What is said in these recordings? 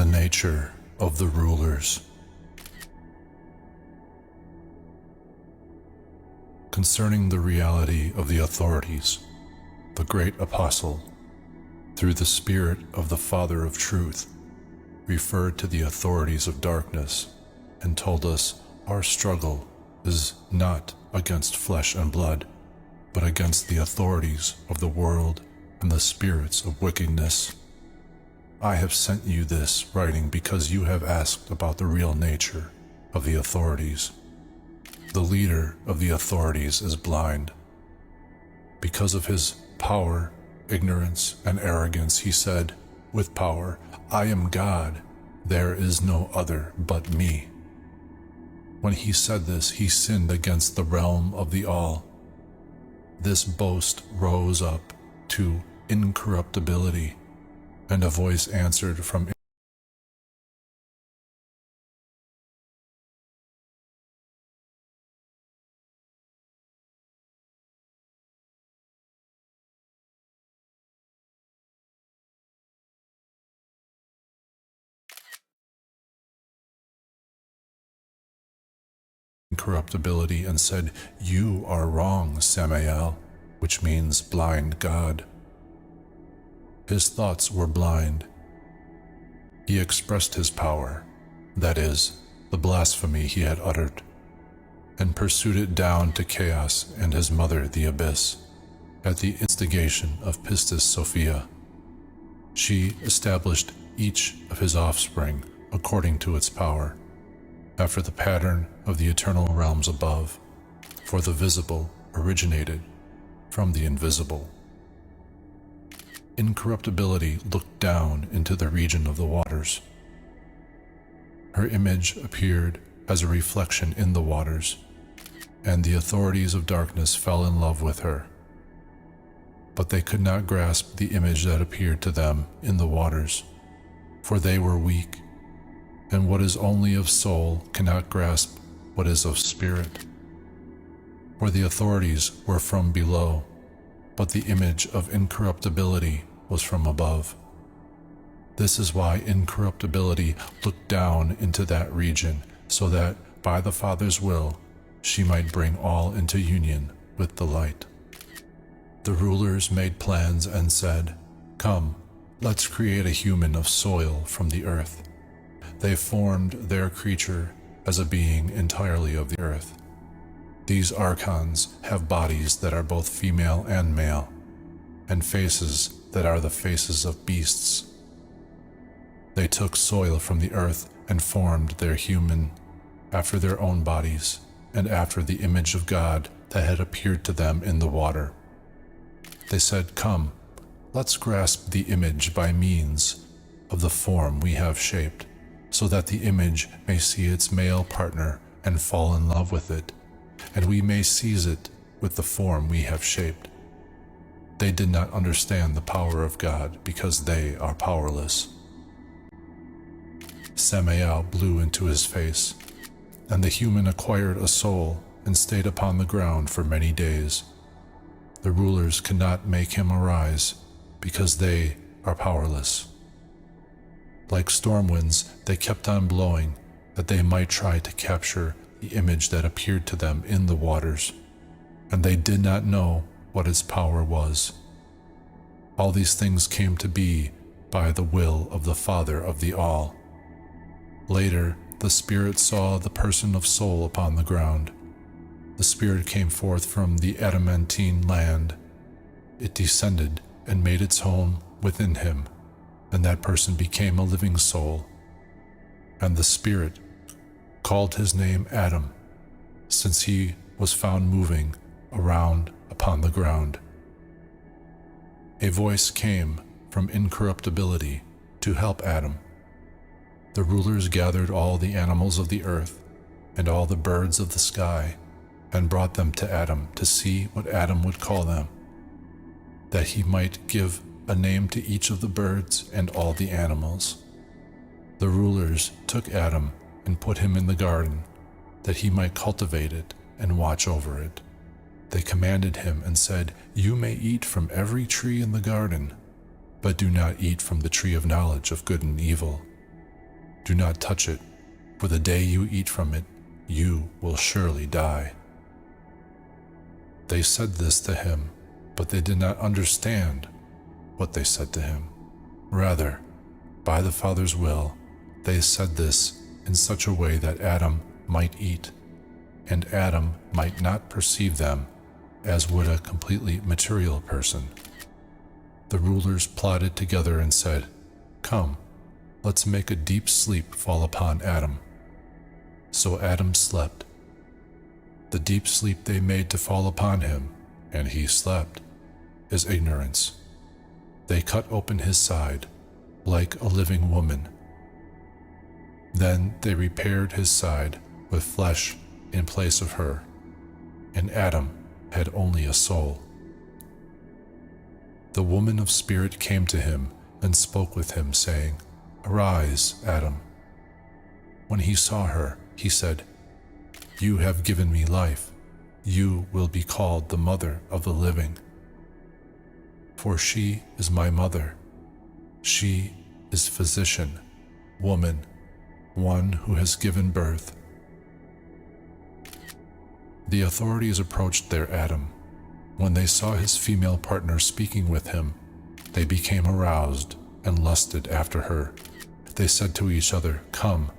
The nature of the rulers. Concerning the reality of the authorities, the great apostle, through the Spirit of the Father of Truth, referred to the authorities of darkness and told us our struggle is not against flesh and blood, but against the authorities of the world and the spirits of wickedness. I have sent you this writing because you have asked about the real nature of the authorities. The leader of the authorities is blind. Because of his power, ignorance, and arrogance, he said, with power, I am God, there is no other but me. When he said this, he sinned against the realm of the all. This boast rose up to incorruptibility, and a voice answered from incorruptibility and said, You are wrong, Samael, which means blind God. His thoughts were blind. He expressed his power, that is, the blasphemy he had uttered, and pursued it down to chaos and his mother the abyss, at the instigation of Pistis Sophia. She established each of his offspring according to its power, after the pattern of the eternal realms above, for the visible originated from the invisible. Incorruptibility looked down into the region of the waters. Her image appeared as a reflection in the waters, and the authorities of darkness fell in love with her. But they could not grasp the image that appeared to them in the waters, for they were weak, and what is only of soul cannot grasp what is of spirit. For the authorities were from below, but the image of incorruptibility was from above. This is why incorruptibility looked down into that region, so that, by the Father's will, she might bring all into union with the light. The rulers made plans and said, Come, let's create a human of soil from the earth. They formed their creature as a being entirely of the earth. These archons have bodies that are both female and male, and faces that are the faces of beasts. They took soil from the earth and formed their human after their own bodies, and after the image of God that had appeared to them in the water. They said, Come, let's grasp the image by means of the form we have shaped, so that the image may see its male partner and fall in love with it, and we may seize it with the form we have shaped. They did not understand the power of God because they are powerless. Samael blew into his face, and the human acquired a soul and stayed upon the ground for many days. The rulers could not make him arise because they are powerless. Like storm winds, they kept on blowing that they might try to capture the image that appeared to them in the waters, and they did not know what its power was. All these things came to be by the will of the Father of the all. Later, the Spirit saw the person of soul upon the ground. The Spirit came forth from the adamantine land. It descended and made its home within him, and that person became a living soul. And the Spirit called his name Adam, since he was found moving around upon the ground. A voice came from incorruptibility to help Adam. The rulers gathered all the animals of the earth and all the birds of the sky and brought them to Adam to see what Adam would call them, that he might give a name to each of the birds and all the animals. The rulers took Adam and put him in the garden, that he might cultivate it and watch over it. They commanded him and said, You may eat from every tree in the garden, but do not eat from the tree of knowledge of good and evil. Do not touch it, for the day you eat from it, you will surely die." They said this to him, but they did not understand what they said to him. Rather, by the Father's will, they said this in such a way that Adam might eat, and Adam might not perceive them as would a completely material person. The rulers plotted together and said, "Come, let's make a deep sleep fall upon Adam." So Adam slept. The deep sleep they made to fall upon him, and he slept, is ignorance. They cut open his side, like a living woman. Then they repaired his side with flesh in place of her, and Adam had only a soul. The woman of spirit came to him and spoke with him, saying, "Arise, Adam." When he saw her, he said, "You have given me life. You will be called the mother of the living. For she is my mother. She is physician, woman, one who has given birth." The authorities approached their Adam. When they saw his female partner speaking with him, they became aroused and lusted after her. They said to each other, "Come,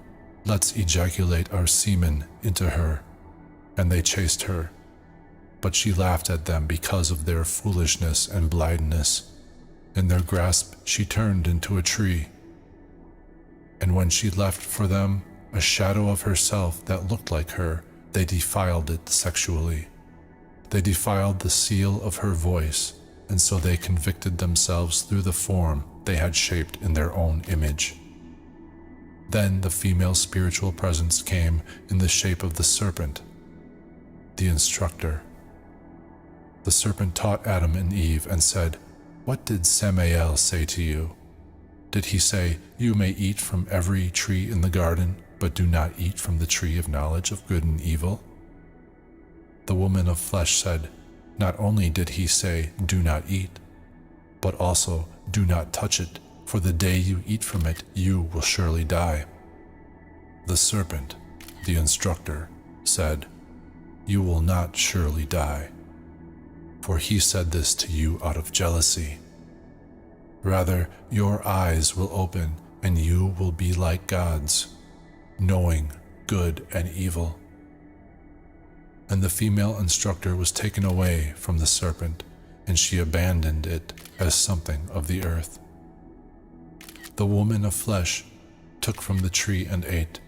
let's ejaculate our semen into her." And they chased her. But she laughed at them because of their foolishness and blindness. In their grasp she turned into a tree. And when she left for them a shadow of herself that looked like her, they defiled it sexually. They defiled the seal of her voice, and so they convicted themselves through the form they had shaped in their own image. Then the female spiritual presence came in the shape of the serpent, the instructor. The serpent taught Adam and Eve and said, "What did Samael say to you? Did he say, 'You may eat from every tree in the garden, but do not eat from the tree of knowledge of good and evil?' The woman of flesh said, 'Not only did he say, "Do not eat," but also, "Do not touch it, for the day you eat from it, you will surely die." The serpent, the instructor, said, "You will not surely die, for he said this to you out of jealousy. Rather, your eyes will open, and you will be like gods, knowing good and evil." And the female instructor was taken away from the serpent, and she abandoned it as something of the earth. The woman of flesh took from the tree and ate,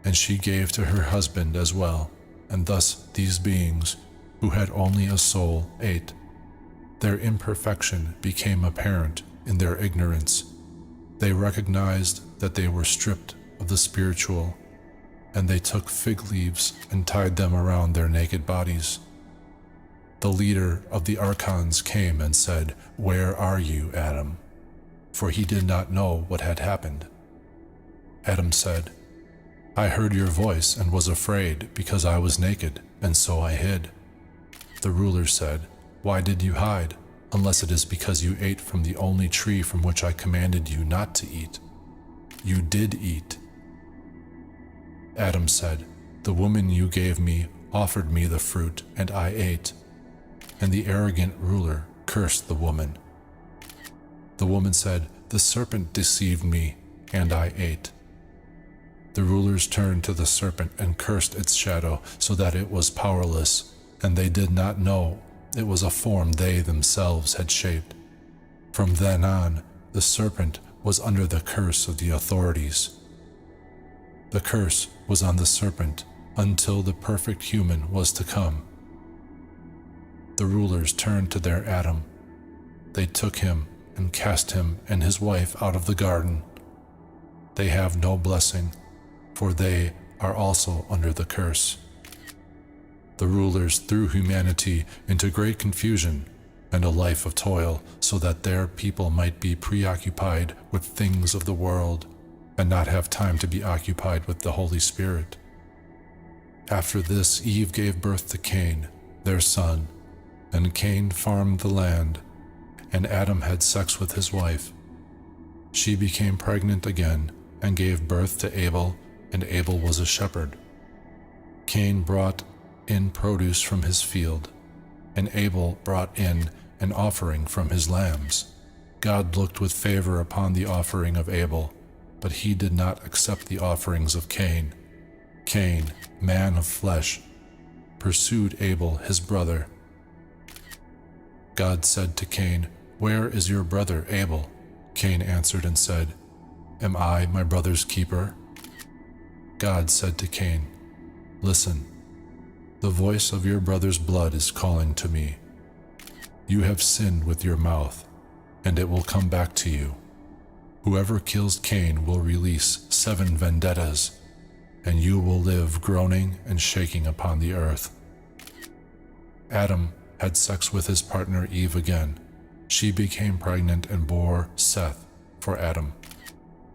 and she gave to her husband as well, and thus these beings, who had only a soul, ate. Their imperfection became apparent in their ignorance. They recognized that they were stripped of the spiritual, and they took fig leaves and tied them around their naked bodies. The leader of the archons came and said, "Where are you, Adam?" For he did not know what had happened. Adam said, "I heard your voice and was afraid because I was naked, and so I hid." The ruler said, "Why did you hide, unless it is because you ate from the only tree from which I commanded you not to eat? You did eat." Adam said, "The woman you gave me offered me the fruit, and I ate." And the arrogant ruler cursed the woman. The woman said, "The serpent deceived me, and I ate." The rulers turned to the serpent and cursed its shadow so that it was powerless, and they did not know it was a form they themselves had shaped. From then on, the serpent was under the curse of the authorities. The curse was on the serpent until the perfect human was to come. The rulers turned to their Adam. They took him and cast him and his wife out of the garden. They have no blessing, for they are also under the curse. The rulers threw humanity into great confusion and a life of toil, so that their people might be preoccupied with things of the world and not have time to be occupied with the Holy Spirit. After this, Eve gave birth to Cain, their son, and Cain farmed the land, and Adam had sex with his wife. She became pregnant again and gave birth to Abel, and Abel was a shepherd. Cain brought in produce from his field, and Abel brought in an offering from his lambs. God looked with favor upon the offering of Abel, but he did not accept the offerings of Cain. Cain, man of flesh, pursued Abel his brother. God said to Cain, "Where is your brother Abel?" Cain answered and said, "Am I my brother's keeper?" God said to Cain, "Listen, the voice of your brother's blood is calling to me. You have sinned with your mouth, and it will come back to you. Whoever kills Cain will release 7 vendettas, and you will live groaning and shaking upon the earth." Adam had sex with his partner Eve again. She became pregnant and bore Seth for Adam.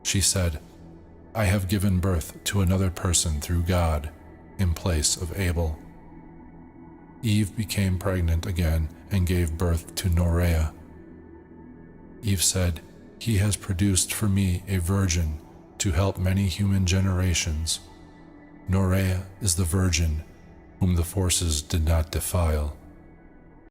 She said, "I have given birth to another person through God in place of Abel." Eve became pregnant again and gave birth to Norea. Eve said, "He has produced for me a virgin to help many human generations." Norea is the virgin whom the forces did not defile.